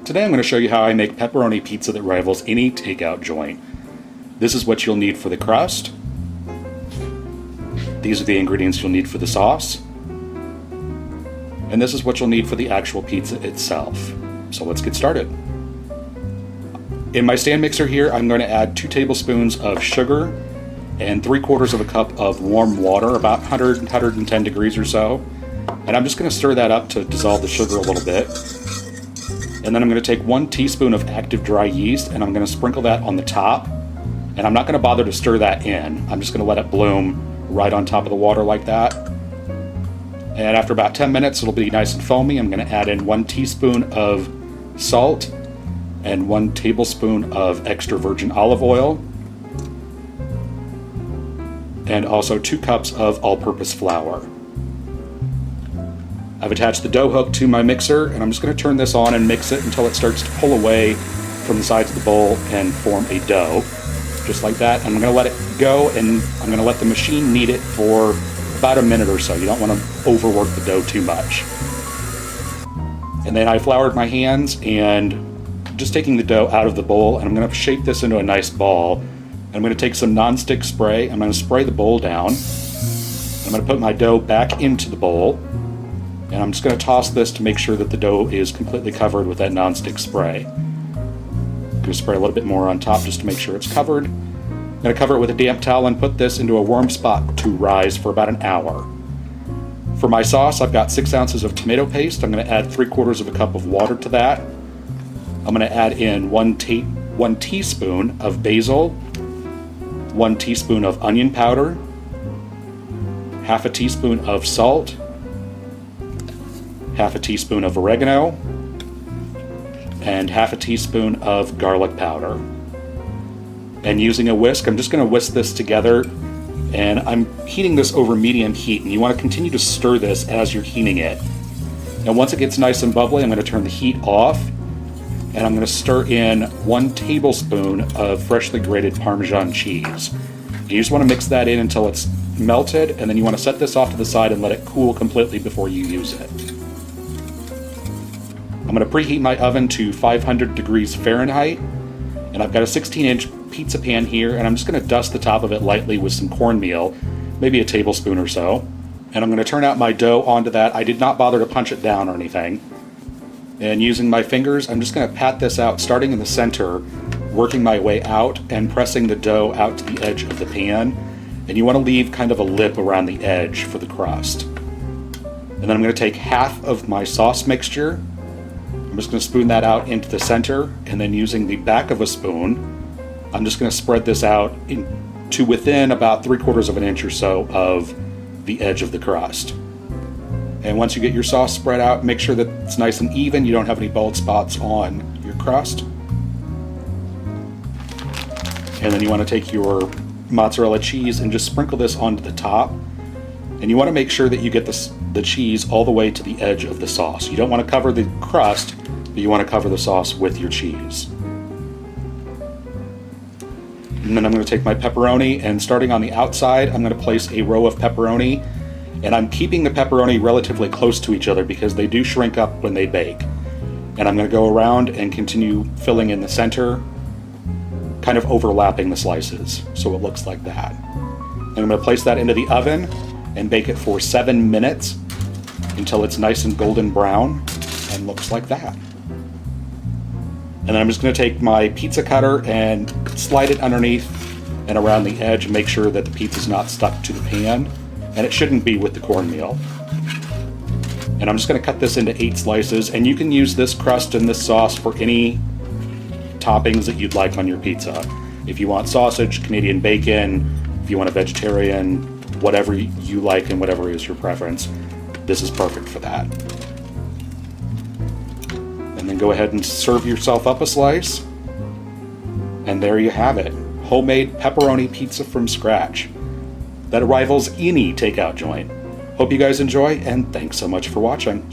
Today I'm going to show you how I make pepperoni pizza that rivals any takeout joint. This is what you'll need for the crust. These are the ingredients you'll need for the sauce. And this is what you'll need for the actual pizza itself. So let's get started. In my stand mixer here, I'm going to add 2 tablespoons of sugar and 3/4 of a cup of warm water, about 110 degrees or so. And I'm just going to stir that up to dissolve the sugar a little bit. And then I'm going to take 1 teaspoon of active dry yeast and I'm going to sprinkle that on the top. And I'm not going to bother to stir that in. I'm just going to let it bloom right on top of the water like that. And after about 10 minutes, it'll be nice and foamy. I'm going to add in 1 teaspoon of salt and 1 tablespoon of extra virgin olive oil. And also 2 cups of all-purpose flour. I've attached the dough hook to my mixer, and I'm just going to turn this on and mix it until it starts to pull away from the sides of the bowl and form a dough. Just like that. I'm going to let it go, and I'm going to let the machine knead it for about a minute or so. You don't want to overwork the dough too much. And then I floured my hands and just taking the dough out of the bowl, and I'm going to shape this into a nice ball. I'm going to take some nonstick spray. I'm going to spray the bowl down. I'm going to put my dough back into the bowl. And I'm just going to toss this to make sure that the dough is completely covered with that nonstick spray. I'm going to spray a little bit more on top just to make sure it's covered. I'm going to cover it with a damp towel and put this into a warm spot to rise for about an hour. For my sauce, I've got 6 ounces of tomato paste. I'm going to add 3/4 of a cup of water to that. I'm going to add in 1 teaspoon of basil, 1 teaspoon of onion powder, half a teaspoon of salt, half a teaspoon of oregano, and half a teaspoon of garlic powder. And using a whisk, I'm just going to whisk this together, and I'm heating this over medium heat, and you want to continue to stir this as you're heating it. And once it gets nice and bubbly, I'm going to turn the heat off, and I'm going to stir in 1 tablespoon of freshly grated Parmesan cheese. You just want to mix that in until it's melted, and then you want to set this off to the side and let it cool completely before you use it. I'm going to preheat my oven to 500 degrees Fahrenheit, and I've got a 16-inch pizza pan here, and I'm just going to dust the top of it lightly with some cornmeal, maybe a tablespoon or so. And I'm going to turn out my dough onto that. I did not bother to punch it down or anything. And using my fingers, I'm just going to pat this out, starting in the center, working my way out and pressing the dough out to the edge of the pan. And you want to leave kind of a lip around the edge for the crust. And then I'm going to take half of my sauce mixture. I'm just going to spoon that out into the center, and then using the back of a spoon, I'm just going to spread this out to within about 3/4 of an inch or so of the edge of the crust. And once you get your sauce spread out, make sure that it's nice and even, you don't have any bald spots on your crust. And then you want to take your mozzarella cheese and just sprinkle this onto the top. And you want to make sure that you get the cheese all the way to the edge of the sauce. You don't want to cover the crust, but you want to cover the sauce with your cheese. And then I'm going to take my pepperoni, and starting on the outside, I'm going to place a row of pepperoni. And I'm keeping the pepperoni relatively close to each other because they do shrink up when they bake. And I'm going to go around and continue filling in the center, kind of overlapping the slices, so it looks like that. And I'm going to place that into the oven and bake it for 7 minutes until it's nice and golden brown and looks like that. And then I'm just going to take my pizza cutter and slide it underneath and around the edge and make sure that the pizza's not stuck to the pan, and it shouldn't be with the cornmeal. And I'm just going to cut this into 8 slices, and you can use this crust and this sauce for any toppings that you'd like on your pizza. If you want sausage, Canadian bacon, if you want a vegetarian, whatever you like and whatever is your preference, this is perfect for that. And then go ahead and serve yourself up a slice. And there you have it. Homemade pepperoni pizza from scratch that rivals any takeout joint. Hope you guys enjoy, and thanks so much for watching.